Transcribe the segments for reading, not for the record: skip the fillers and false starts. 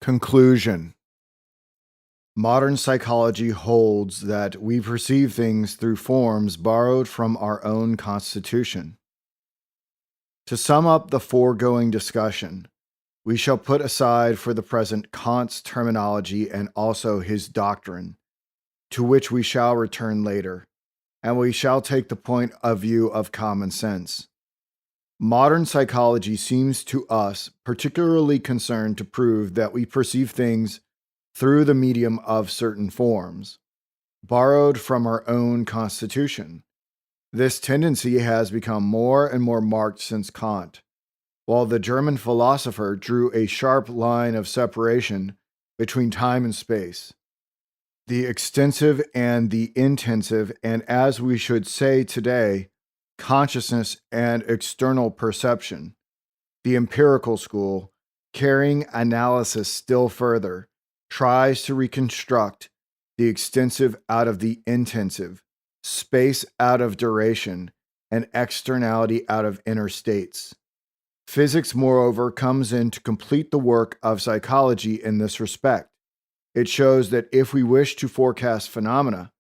Conclusion. Modern psychology holds that we perceive things through forms borrowed from our own constitution. To sum up the foregoing discussion, we shall put aside for the present Kant's terminology and also his doctrine, to which we shall return later, and we shall take the point of view of common sense. Modern psychology seems to us particularly concerned to prove that we perceive things through the medium of certain forms, borrowed from our own constitution. This tendency has become more and more marked since Kant, while the German philosopher drew a sharp line of separation between time and space, the extensive and the intensive, and as we should say today, consciousness and external perception. The empirical school, carrying analysis still further, tries to reconstruct the extensive out of the intensive, space out of duration, and externality out of inner states. Physics, moreover, comes in to complete the work of psychology in this respect. It shows that if we wish to forecast phenomena,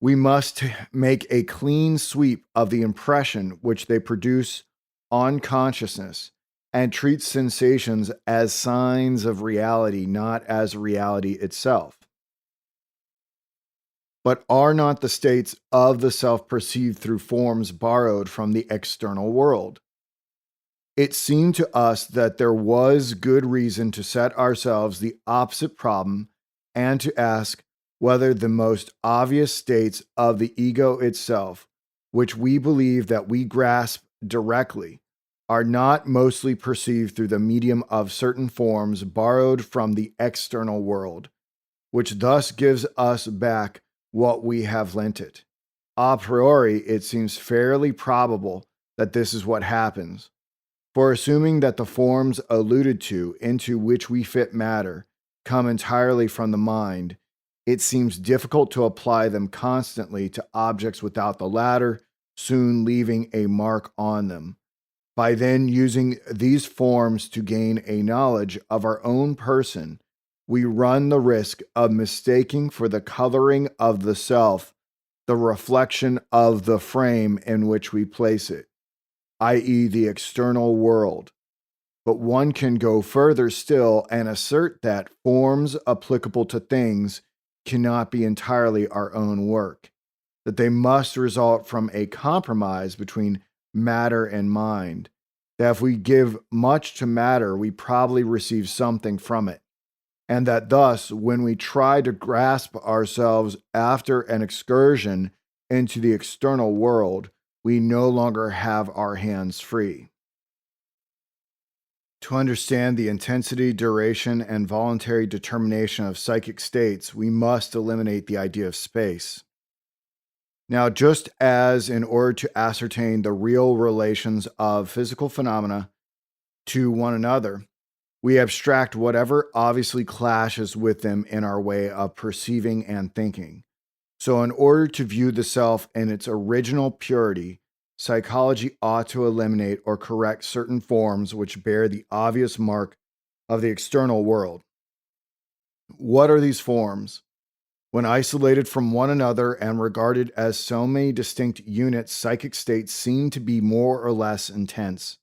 we must make a clean sweep of the impression which they produce on consciousness and treat sensations as signs of reality, not as reality itself. But are not the states of the self perceived through forms borrowed from the external world? It seemed to us that there was good reason to set ourselves the opposite problem and to ask whether the most obvious states of the ego itself, which we believe that we grasp directly, are not mostly perceived through the medium of certain forms borrowed from the external world, which thus gives us back what we have lent it. A priori, it seems fairly probable that this is what happens. For assuming that the forms alluded to into which we fit matter come entirely from the mind, it seems difficult to apply them constantly to objects without the latter soon leaving a mark on them. By then using these forms to gain a knowledge of our own person, we run the risk of mistaking for the coloring of the self the reflection of the frame in which we place it, i.e., the external world. But one can go further still and assert that forms applicable to things cannot be entirely our own work, that they must result from a compromise between matter and mind, that if we give much to matter, we probably receive something from it, and that thus, when we try to grasp ourselves after an excursion into the external world, we no longer have our hands free. To understand the intensity, duration, and voluntary determination of psychic states, we must eliminate the idea of space. Now, just as in order to ascertain the real relations of physical phenomena to one another, we abstract whatever obviously clashes with them in our way of perceiving and thinking. So, in order to view the self in its original purity, psychology ought to eliminate or correct certain forms which bear the obvious mark of the external world. What are these forms? When isolated from one another and regarded as so many distinct units, psychic states seem to be more or less intense.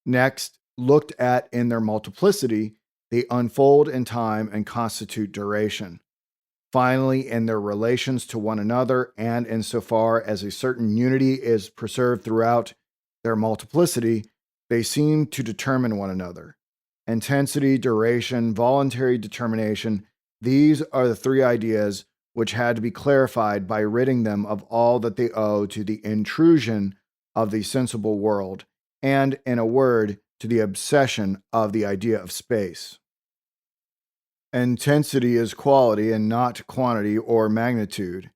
Next, looked at in their multiplicity, they unfold in time and constitute duration. Finally, in their relations to one another, and insofar as a certain unity is preserved throughout their multiplicity, they seem to determine one another. Intensity, duration, voluntary determination, these are the three ideas which had to be clarified by ridding them of all that they owe to the intrusion of the sensible world, and, in a word, to the obsession of the idea of space. Intensity is quality and not quantity or magnitude.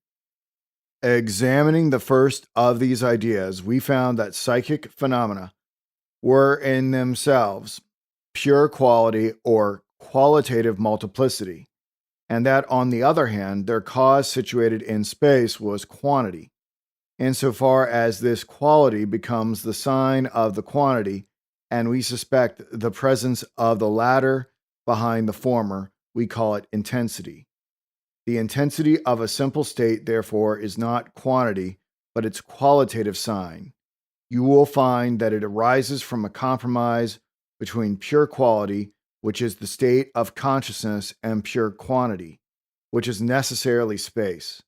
Examining the first of these ideas, we found that psychic phenomena were in themselves pure quality or qualitative multiplicity, and that, on the other hand, their cause situated in space was quantity, insofar as this quality becomes the sign of the quantity, and we suspect the presence of the latter behind the former, we call it intensity. The intensity of a simple state, therefore, is not quantity, but its qualitative sign. You will find that it arises from a compromise between pure quality, which is the state of consciousness, and pure quantity, which is necessarily space.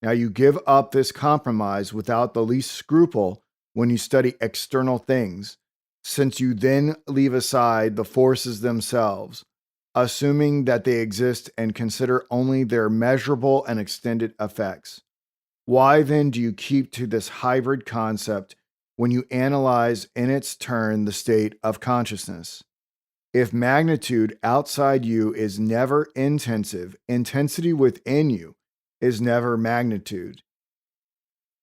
Now, you give up this compromise without the least scruple when you study external things, since you then leave aside the forces themselves, assuming that they exist and consider only their measurable and extended effects. Why then do you keep to this hybrid concept when you analyze in its turn the state of consciousness? If magnitude outside you is never intensive, intensity within you is never magnitude.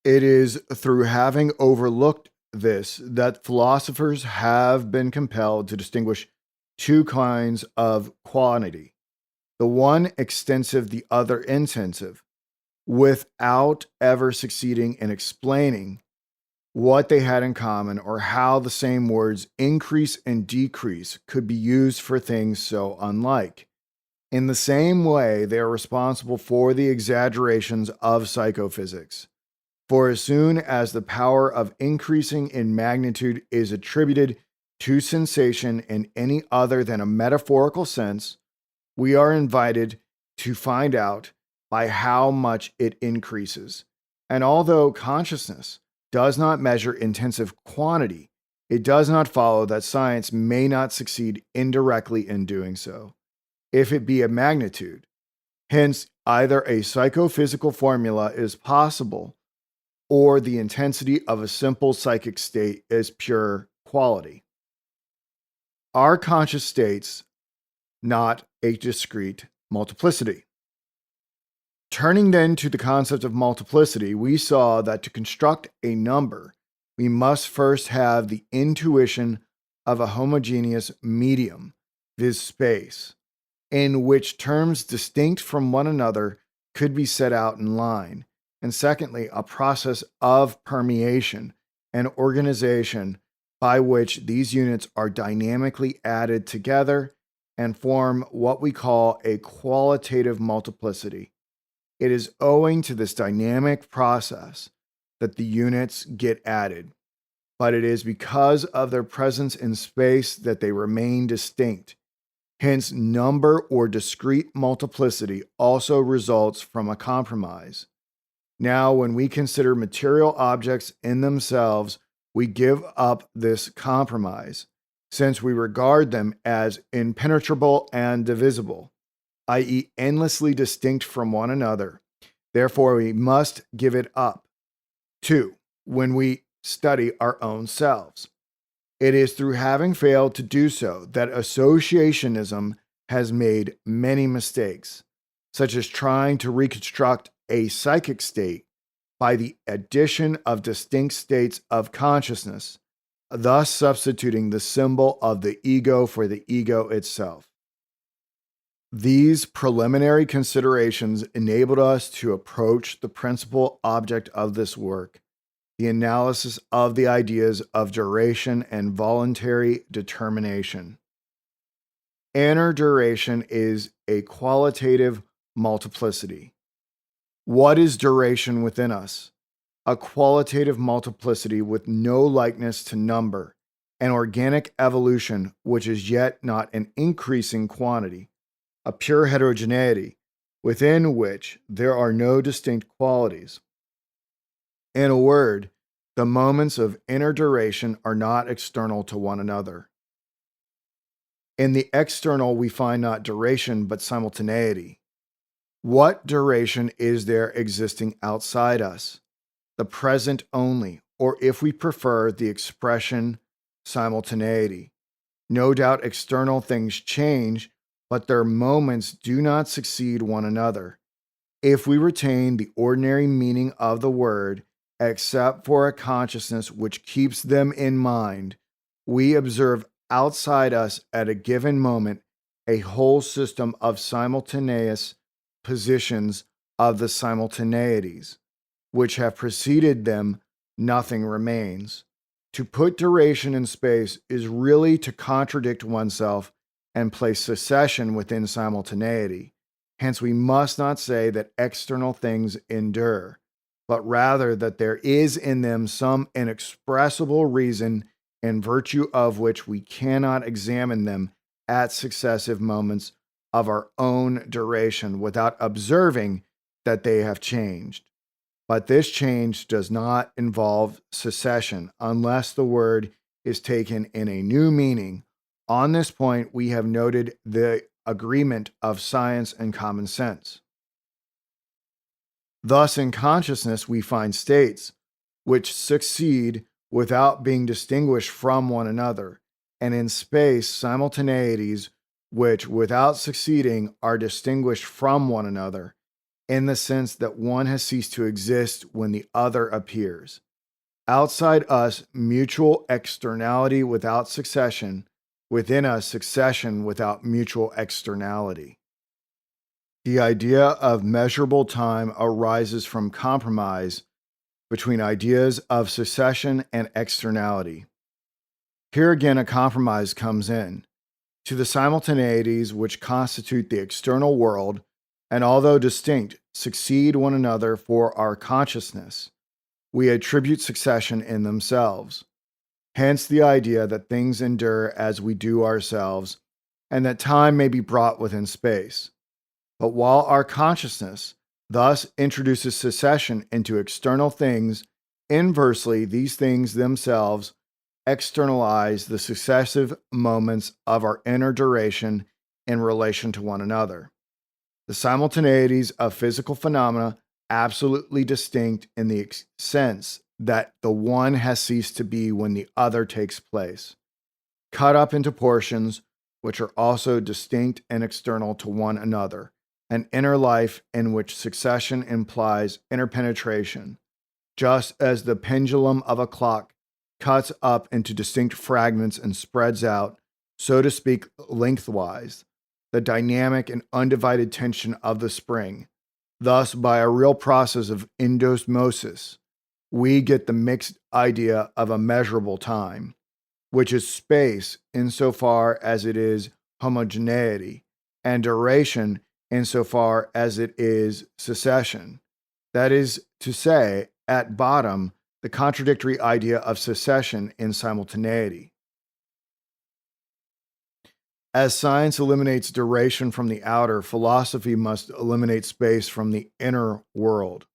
It is through having overlooked this that philosophers have been compelled to distinguish two kinds of quantity, the one extensive, the other intensive, without ever succeeding in explaining what they had in common or how the same words increase and decrease could be used for things so unlike. In the same way, they are responsible for the exaggerations of psychophysics. For as soon as the power of increasing in magnitude is attributed to sensation in any other than a metaphorical sense, we are invited to find out by how much it increases. And although consciousness does not measure intensive quantity, it does not follow that science may not succeed indirectly in doing so, if it be a magnitude. Hence, either a psychophysical formula is possible, or the intensity of a simple psychic state is pure quality. Are conscious states not a discrete multiplicity? Turning then to the concept of multiplicity, we saw that to construct a number, we must first have the intuition of a homogeneous medium, viz. Space, in which terms distinct from one another could be set out in line, and secondly, a process of permeation and organization by which these units are dynamically added together and form what we call a qualitative multiplicity. It is owing to this dynamic process that the units get added, but it is because of their presence in space that they remain distinct. Hence, number or discrete multiplicity also results from a compromise. Now, when we consider material objects in themselves, we give up this compromise, since we regard them as impenetrable and divisible, i.e., endlessly distinct from one another. Therefore, we must give it up. 2. When we study our own selves, it is through having failed to do so that associationism has made many mistakes, such as trying to reconstruct a psychic state by the addition of distinct states of consciousness, thus substituting the symbol of the ego for the ego itself. These preliminary considerations enabled us to approach the principal object of this work, the analysis of the ideas of duration and voluntary determination. Inner duration is a qualitative multiplicity. What is duration within us? A qualitative multiplicity with no likeness to number, an organic evolution which is yet not an increasing quantity, a pure heterogeneity within which there are no distinct qualities. In a word, the moments of inner duration are not external to one another. In the external, we find not duration, but simultaneity. What duration is there existing outside us? The present only, or if we prefer the expression simultaneity. No doubt external things change, but their moments do not succeed one another. If we retain the ordinary meaning of the word, except for a consciousness which keeps them in mind, we observe outside us at a given moment a whole system of simultaneous positions of the simultaneities, which have preceded them. Nothing remains. To put duration in space is really to contradict oneself and place succession within simultaneity. Hence, we must not say that external things endure, but rather that there is in them some inexpressible reason in virtue of which we cannot examine them at successive moments of our own duration without observing that they have changed. But this change does not involve secession unless the word is taken in a new meaning. On this point, we have noted the agreement of science and common sense. Thus, in consciousness, we find states which succeed without being distinguished from one another, and in space, simultaneities which, without succeeding, are distinguished from one another, in the sense that one has ceased to exist when the other appears. Outside us, mutual externality without succession; within us, succession without mutual externality. The idea of measurable time arises from compromise between ideas of succession and externality. Here again, a compromise comes in. To the simultaneities which constitute the external world, and although distinct, succeed one another for our consciousness, we attribute succession in themselves. Hence the idea that things endure as we do ourselves, and that time may be brought within space. But while our consciousness thus introduces succession into external things, inversely, these things themselves externalize the successive moments of our inner duration in relation to one another. The simultaneities of physical phenomena absolutely distinct in the sense that the one has ceased to be when the other takes place, cut up into portions which are also distinct and external to one another, an inner life in which succession implies interpenetration, just as the pendulum of a clock cuts up into distinct fragments and spreads out, so to speak, lengthwise, the dynamic and undivided tension of the spring. Thus, by a real process of endosmosis, we get the mixed idea of a measurable time, which is space insofar as it is homogeneity, and duration insofar as it is succession. That is to say, at bottom, the contradictory idea of succession in simultaneity. As science eliminates duration from the outer, philosophy must eliminate space from the inner world.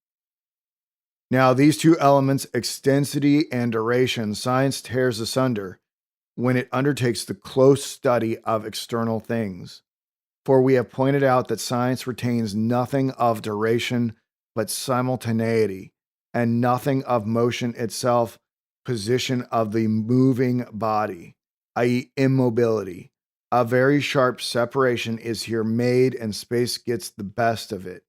Now, these two elements, extensity and duration, science tears asunder when it undertakes the close study of external things. For we have pointed out that science retains nothing of duration but simultaneity, and nothing of motion itself, position of the moving body, i.e., immobility. A very sharp separation is here made, and space gets the best of it.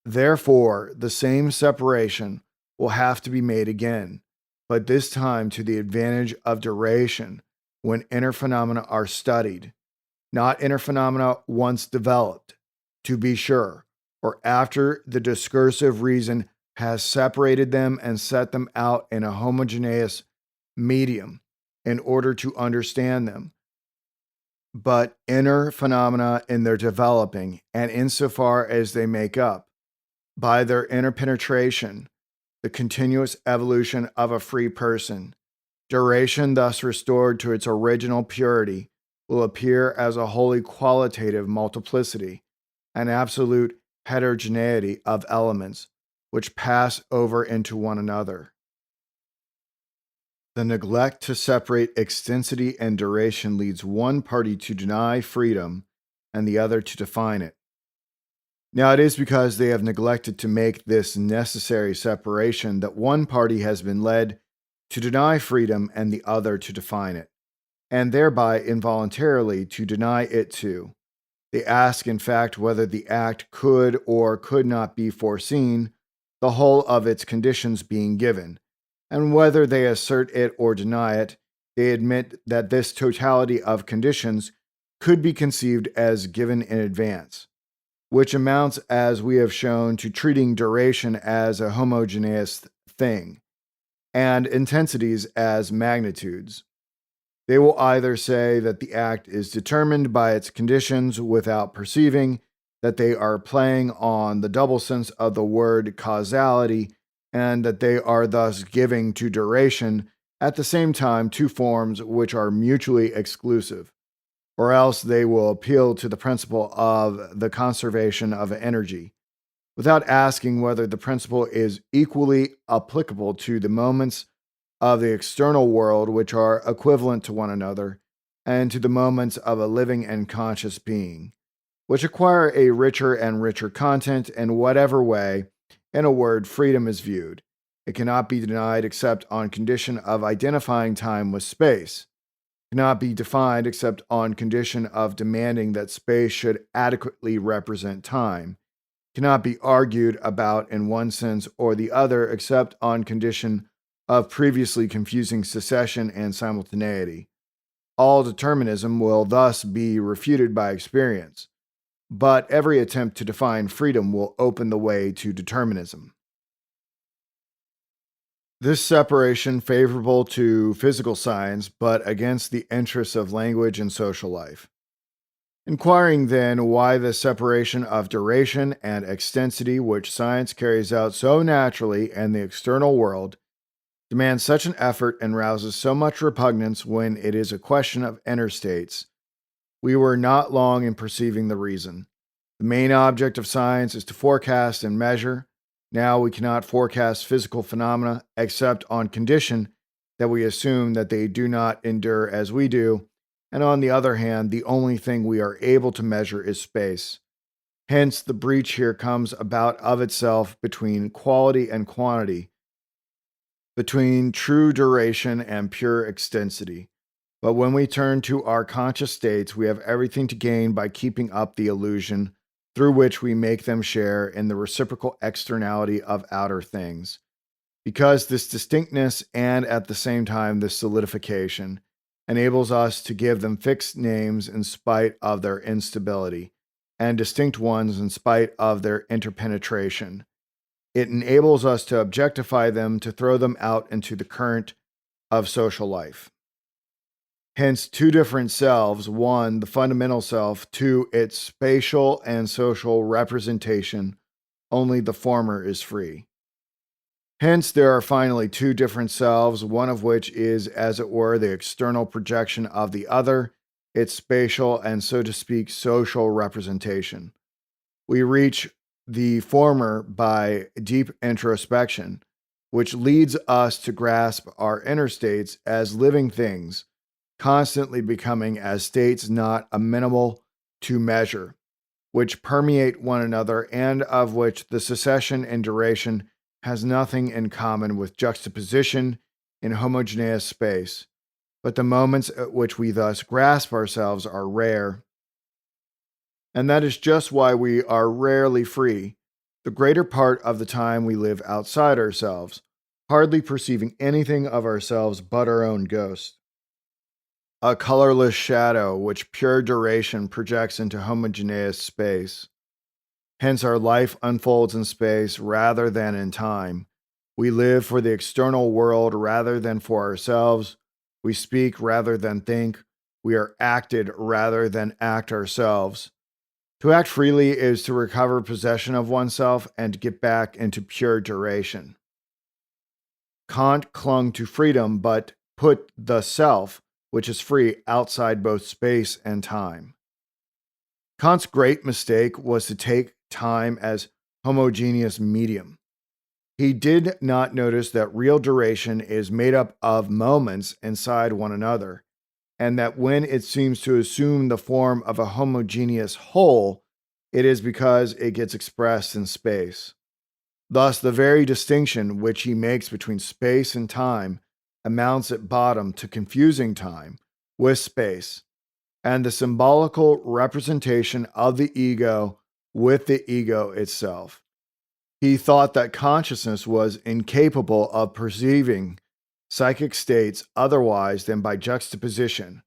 Therefore, the same separation will have to be made again, but this time to the advantage of duration when inner phenomena are studied, not inner phenomena once developed, to be sure, or after the discursive reason has separated them and set them out in a homogeneous medium in order to understand them, but inner phenomena in their developing, and insofar as they make up, by their interpenetration, the continuous evolution of a free person. Duration, thus restored to its original purity, will appear as a wholly qualitative multiplicity, an absolute heterogeneity of elements which pass over into one another. The neglect to separate extensity and duration leads one party to deny freedom and the other to define it. Now, it is because they have neglected to make this necessary separation that one party has been led to deny freedom and the other to define it, and thereby involuntarily to deny it too. They ask, in fact, whether the act could or could not be foreseen, the whole of its conditions being given, and whether they assert it or deny it, they admit that this totality of conditions could be conceived as given in advance, which amounts, as we have shown, to treating duration as a homogeneous thing, and intensities as magnitudes. They will either say that the act is determined by its conditions without perceiving that they are playing on the double sense of the word causality, and that they are thus giving to duration at the same time two forms which are mutually exclusive. Or else they will appeal to the principle of the conservation of energy, without asking whether the principle is equally applicable to the moments of the external world which are equivalent to one another, and to the moments of a living and conscious being, which acquire a richer and richer content in whatever way, in a word, freedom is viewed. It cannot be denied except on condition of identifying time with space. It cannot be defined except on condition of demanding that space should adequately represent time. It cannot be argued about in one sense or the other except on condition of previously confusing succession and simultaneity. All determinism will thus be refuted by experience, but every attempt to define freedom will open the way to determinism. This separation favorable to physical science, but against the interests of language and social life. Inquiring then why the separation of duration and extensity which science carries out so naturally in the external world demands such an effort and rouses so much repugnance when it is a question of inner states, we were not long in perceiving the reason. The main object of science is to forecast and measure. Now we cannot forecast physical phenomena except on condition that we assume that they do not endure as we do, and on the other hand, the only thing we are able to measure is space. Hence, the breach here comes about of itself between quality and quantity, between true duration and pure extensity. But when we turn to our conscious states, we have everything to gain by keeping up the illusion through which we make them share in the reciprocal externality of outer things. Because this distinctness and at the same time this solidification enables us to give them fixed names in spite of their instability, and distinct ones in spite of their interpenetration. It enables us to objectify them, to throw them out into the current of social life. Hence, two different selves: one, the fundamental self; two, its spatial and social representation. Only the former is free. Hence, there are finally two different selves, one of which is, as it were, the external projection of the other, its spatial and, so to speak, social representation. We reach the former by deep introspection, which leads us to grasp our inner states as living things, constantly becoming as states not amenable to measure, which permeate one another, and of which the succession and duration has nothing in common with juxtaposition in homogeneous space. But the moments at which we thus grasp ourselves are rare. And that is just why we are rarely free. The greater part of the time we live outside ourselves, hardly perceiving anything of ourselves but our own ghost. A colorless shadow which pure duration projects into homogeneous space. Hence, our life unfolds in space rather than in time. We live for the external world rather than for ourselves. We speak rather than think. We are acted rather than act ourselves. To act freely is to recover possession of oneself and to get back into pure duration. Kant clung to freedom, but put the self, which is free, outside both space and time. Kant's great mistake was to take time as homogeneous medium. He did not notice that real duration is made up of moments inside one another, and that when it seems to assume the form of a homogeneous whole, it is because it gets expressed in space. Thus, the very distinction which he makes between space and time amounts at bottom to confusing time with space, and the symbolical representation of the ego with the ego itself. He thought that consciousness was incapable of perceiving psychic states otherwise than by juxtaposition,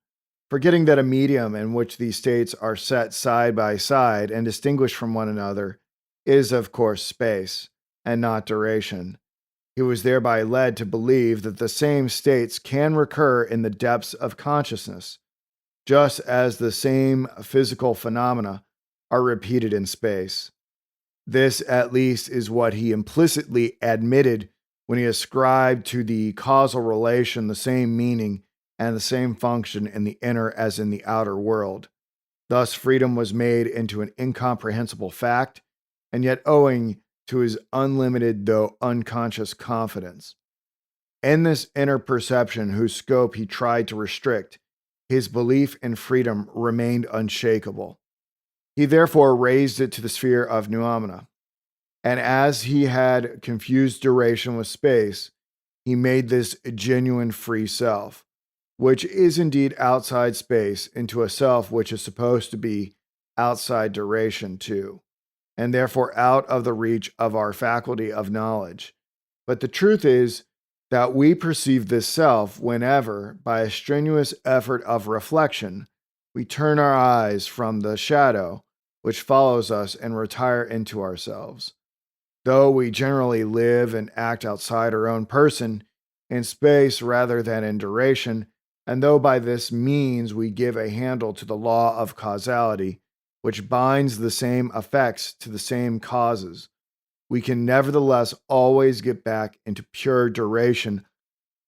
forgetting that a medium in which these states are set side by side and distinguished from one another is, of course, space, and not duration, He was thereby led to believe that the same states can recur in the depths of consciousness, just as the same physical phenomena are repeated in space. This, at least, is what he implicitly admitted when he ascribed to the causal relation the same meaning and the same function in the inner as in the outer world. Thus, freedom was made into an incomprehensible fact, and yet owing to his unlimited, though unconscious, confidence. In this inner perception, whose scope he tried to restrict, his belief in freedom remained unshakable. He therefore raised it to the sphere of noumena. And as he had confused duration with space, he made this genuine free self, which is indeed outside space, into a self which is supposed to be outside duration too, and therefore out of the reach of our faculty of knowledge. But the truth is that we perceive this self whenever, by a strenuous effort of reflection, we turn our eyes from the shadow which follows us and retire into ourselves. Though we generally live and act outside our own person, in space rather than in duration, and though by this means we give a handle to the law of causality, which binds the same effects to the same causes, we can nevertheless always get back into pure duration,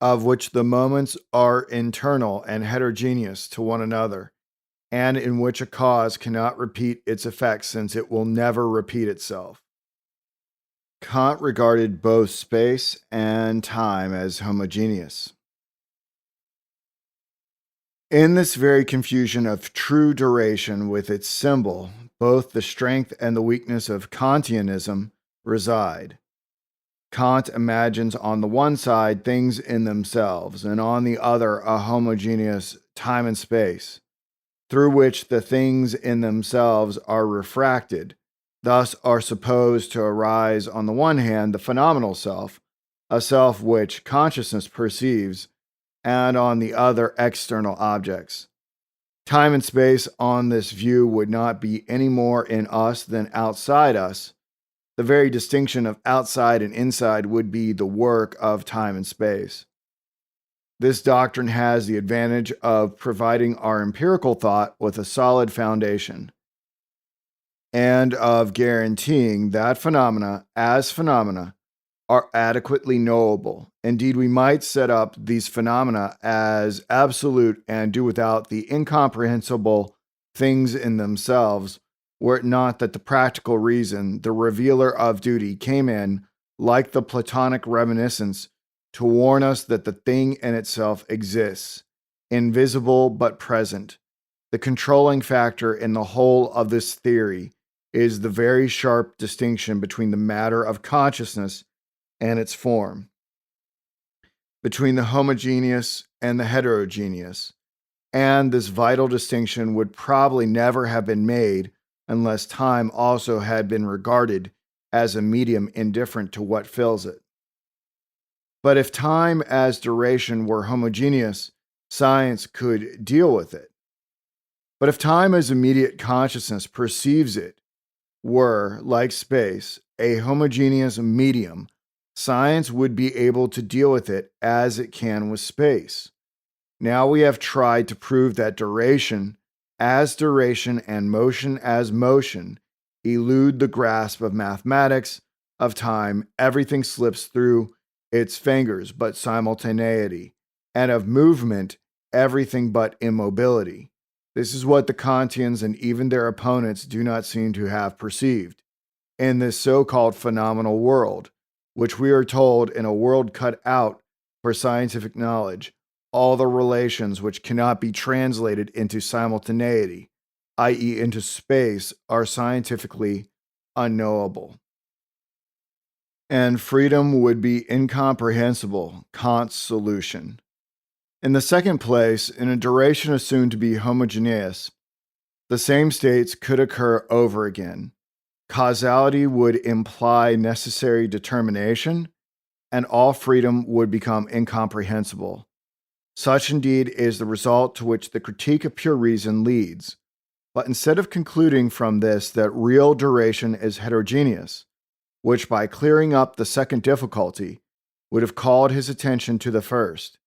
of which the moments are internal and heterogeneous to one another, and in which a cause cannot repeat its effects since it will never repeat itself. Kant regarded both space and time as homogeneous. In this very confusion of true duration with its symbol, both the strength and the weakness of Kantianism reside. Kant imagines on the one side things in themselves, and on the other a homogeneous time and space, through which the things in themselves are refracted. Thus are supposed to arise on the one hand the phenomenal self, a self which consciousness perceives, and on the other external objects. Time and space on this view would not be any more in us than outside us. The very distinction of outside and inside would be the work of time and space. This doctrine has the advantage of providing our empirical thought with a solid foundation, and of guaranteeing that phenomena, as phenomena, are adequately knowable. Indeed, we might set up these phenomena as absolute and do without the incomprehensible things in themselves, were it not that the practical reason, the revealer of duty, came in, like the Platonic reminiscence, to warn us that the thing in itself exists, invisible but present. The controlling factor in the whole of this theory is the very sharp distinction between the matter of consciousness and its form, between the homogeneous and the heterogeneous, and this vital distinction would probably never have been made unless time also had been regarded as a medium indifferent to what fills it. But if time as duration were homogeneous, science could deal with it. But if time as immediate consciousness perceives it were, like space, a homogeneous medium, science would be able to deal with it as it can with space. Now we have tried to prove that duration as duration and motion as motion elude the grasp of mathematics, of time, everything slips through its fingers but simultaneity, and of movement, everything but immobility. This is what the Kantians and even their opponents do not seem to have perceived. In this so-called phenomenal world, which we are told in a world cut out for scientific knowledge, all the relations which cannot be translated into simultaneity, i.e. into space, are scientifically unknowable. And freedom would be incomprehensible, Kant's solution. In the second place, in a duration assumed to be homogeneous, the same states could occur over again. Causality would imply necessary determination, and all freedom would become incomprehensible. Such indeed is the result to which the critique of pure reason leads. But instead of concluding from this that real duration is heterogeneous, which by clearing up the second difficulty, would have called his attention to the first.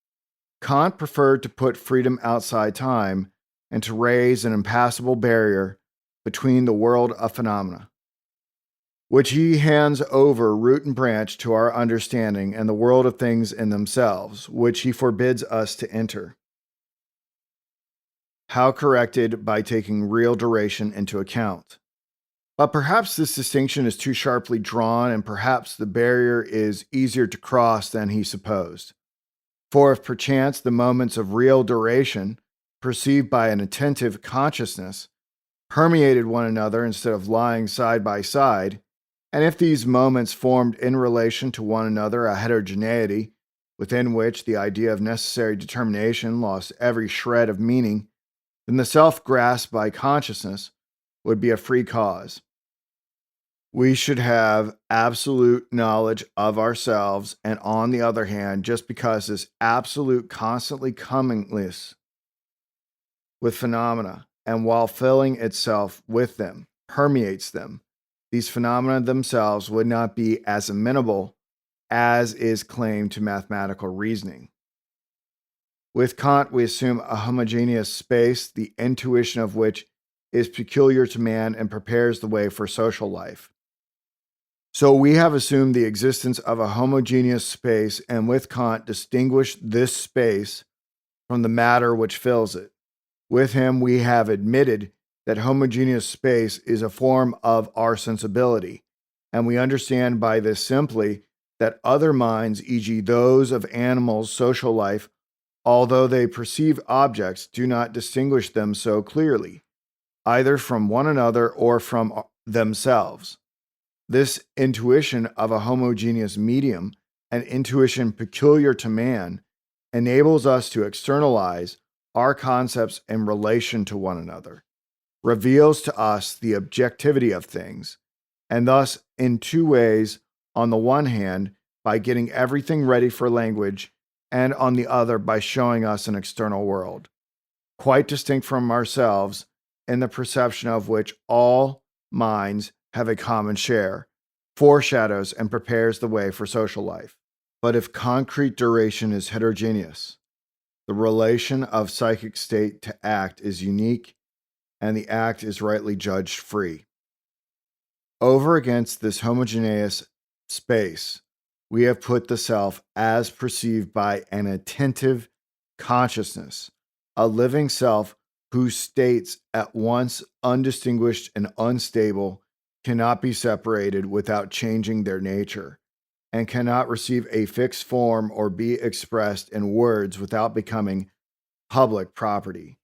Kant preferred to put freedom outside time and to raise an impassable barrier between the world of phenomena, which he hands over root and branch to our understanding, and the world of things in themselves, which he forbids us to enter. How corrected by taking real duration into account. But perhaps this distinction is too sharply drawn, and perhaps the barrier is easier to cross than he supposed. For if perchance the moments of real duration, perceived by an attentive consciousness, permeated one another instead of lying side by side, and if these moments formed in relation to one another a heterogeneity within which the idea of necessary determination lost every shred of meaning, then the self grasped by consciousness would be a free cause. We should have absolute knowledge of ourselves, and on the other hand, just because this absolute constantly commingless with phenomena, and while filling itself with them, permeates them, these phenomena themselves would not be as amenable as is claimed to mathematical reasoning. With Kant, we assume a homogeneous space, the intuition of which is peculiar to man and prepares the way for social life. So we have assumed the existence of a homogeneous space, and with Kant distinguished this space from the matter which fills it. With him, we have admitted that homogeneous space is a form of our sensibility, and we understand by this simply that other minds, e.g., those of animals' social life, although they perceive objects, do not distinguish them so clearly, either from one another or from themselves. This intuition of a homogeneous medium, an intuition peculiar to man, enables us to externalize our concepts in relation to one another, reveals to us the objectivity of things, and thus in two ways: on the one hand, by getting everything ready for language, and on the other, by showing us an external world, quite distinct from ourselves, in the perception of which all minds have a common share, foreshadows and prepares the way for social life. But if concrete duration is heterogeneous, the relation of psychic state to act is unique, and the act is rightly judged free. Over against this homogeneous space, we have put the self as perceived by an attentive consciousness, a living self whose states, at once undistinguished and unstable, cannot be separated without changing their nature, and cannot receive a fixed form or be expressed in words without becoming public property.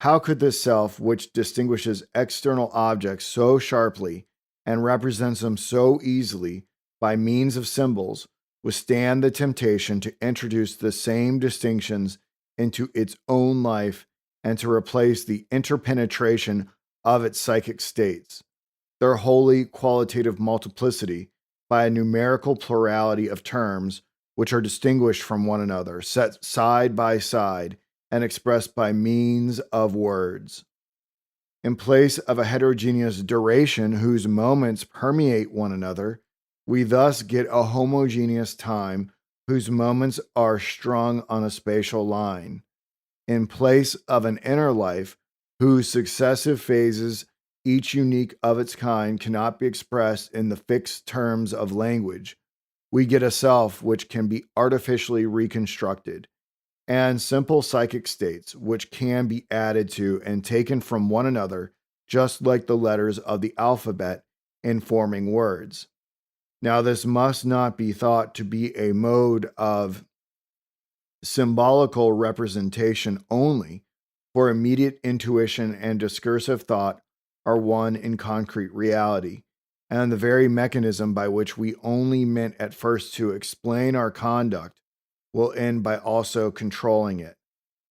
How could this self, which distinguishes external objects so sharply and represents them so easily by means of symbols, withstand the temptation to introduce the same distinctions into its own life and to replace the interpenetration of its psychic states, their wholly qualitative multiplicity, by a numerical plurality of terms which are distinguished from one another, set side by side, and expressed by means of words? In place of a heterogeneous duration whose moments permeate one another, we thus get a homogeneous time whose moments are strung on a spatial line. In place of an inner life whose successive phases, each unique of its kind, cannot be expressed in the fixed terms of language, we get a self which can be artificially reconstructed, and simple psychic states which can be added to and taken from one another, just like the letters of the alphabet in forming words. Now, this must not be thought to be a mode of symbolical representation only, for immediate intuition and discursive thought are one in concrete reality, and the very mechanism by which we only meant at first to explain our conduct will end by also controlling it.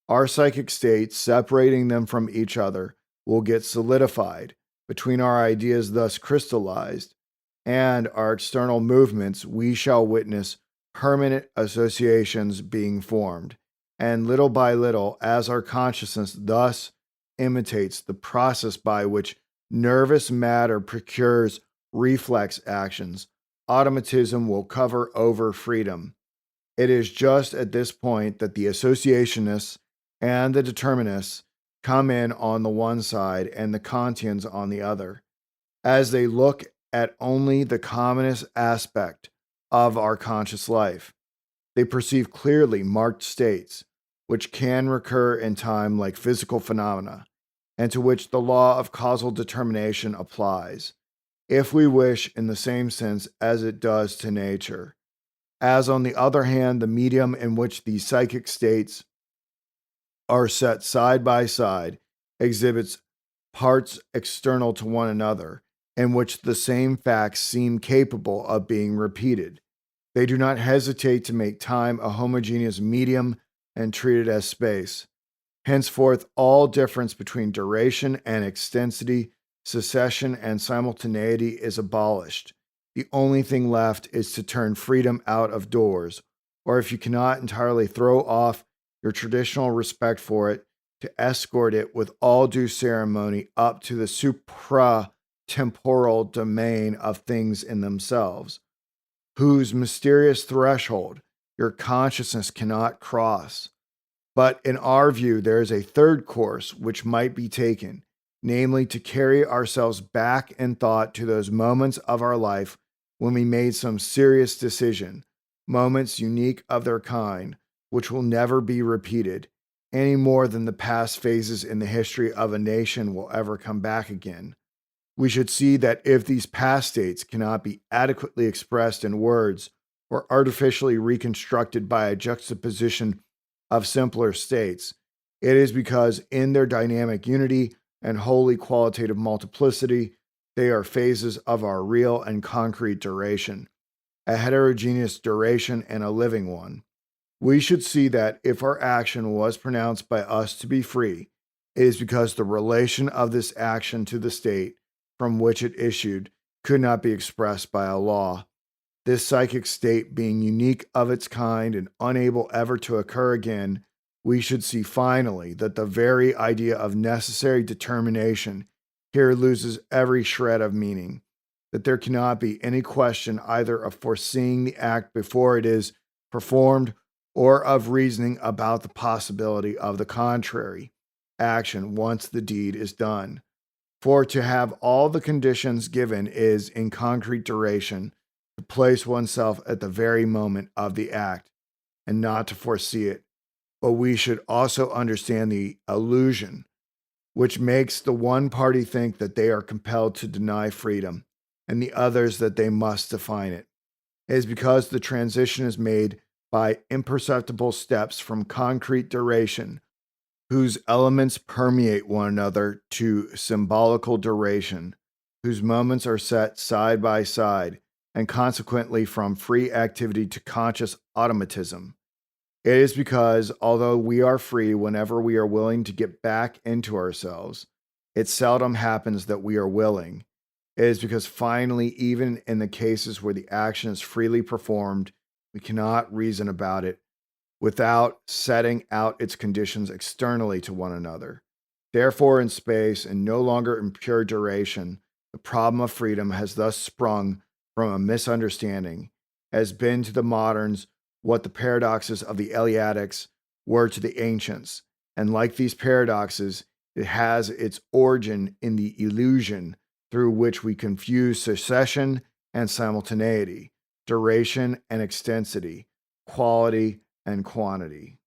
Our psychic states, separating them from each other, will get solidified, between our ideas thus crystallized and our external movements, we shall witness permanent associations being formed, and little by little, as our consciousness thus imitates the process by which nervous matter procures reflex actions, automatism will cover over freedom, It is just at this point that the associationists and the determinists come in on the one side and the Kantians on the other, as they look at only the commonest aspect of our conscious life. They perceive clearly marked states, which can recur in time like physical phenomena, and to which the law of causal determination applies, if we wish, in the same sense as it does to nature. As, on the other hand, the medium in which these psychic states are set side by side exhibits parts external to one another, in which the same facts seem capable of being repeated. They do not hesitate to make time a homogeneous medium and treat it as space. Henceforth, all difference between duration and extensity, succession and simultaneity is abolished. The only thing left is to turn freedom out of doors, or if you cannot entirely throw off your traditional respect for it, to escort it with all due ceremony up to the supra-temporal domain of things in themselves, whose mysterious threshold your consciousness cannot cross. But in our view, there is a third course which might be taken, namely to carry ourselves back in thought to those moments of our life when we made some serious decision, moments unique of their kind, which will never be repeated, any more than the past phases in the history of a nation will ever come back again. We should see that if these past states cannot be adequately expressed in words or artificially reconstructed by a juxtaposition of simpler states, it is because in their dynamic unity and wholly qualitative multiplicity, they are phases of our real and concrete duration, a heterogeneous duration and a living one. We should see that if our action was pronounced by us to be free, it is because the relation of this action to the state from which it issued could not be expressed by a law. This psychic state being unique of its kind and unable ever to occur again, we should see finally that the very idea of necessary determination here loses every shred of meaning, that there cannot be any question either of foreseeing the act before it is performed or of reasoning about the possibility of the contrary action once the deed is done. For to have all the conditions given is, in concrete duration, to place oneself at the very moment of the act, and not to foresee it. But we should also understand the illusion which makes the one party think that they are compelled to deny freedom, and the others that they must define it. It is because the transition is made by imperceptible steps from concrete duration, whose elements permeate one another, to symbolical duration, whose moments are set side by side, and consequently from free activity to conscious automatism. It is because, although we are free whenever we are willing to get back into ourselves, it seldom happens that we are willing. It is because finally, even in the cases where the action is freely performed, we cannot reason about it without setting out its conditions externally to one another. Therefore, in space, and no longer in pure duration, the problem of freedom has thus sprung from a misunderstanding, has been to the moderns what the paradoxes of the Eleatics were to the ancients, and like these paradoxes, it has its origin in the illusion through which we confuse succession and simultaneity, duration and extensity, quality and quantity.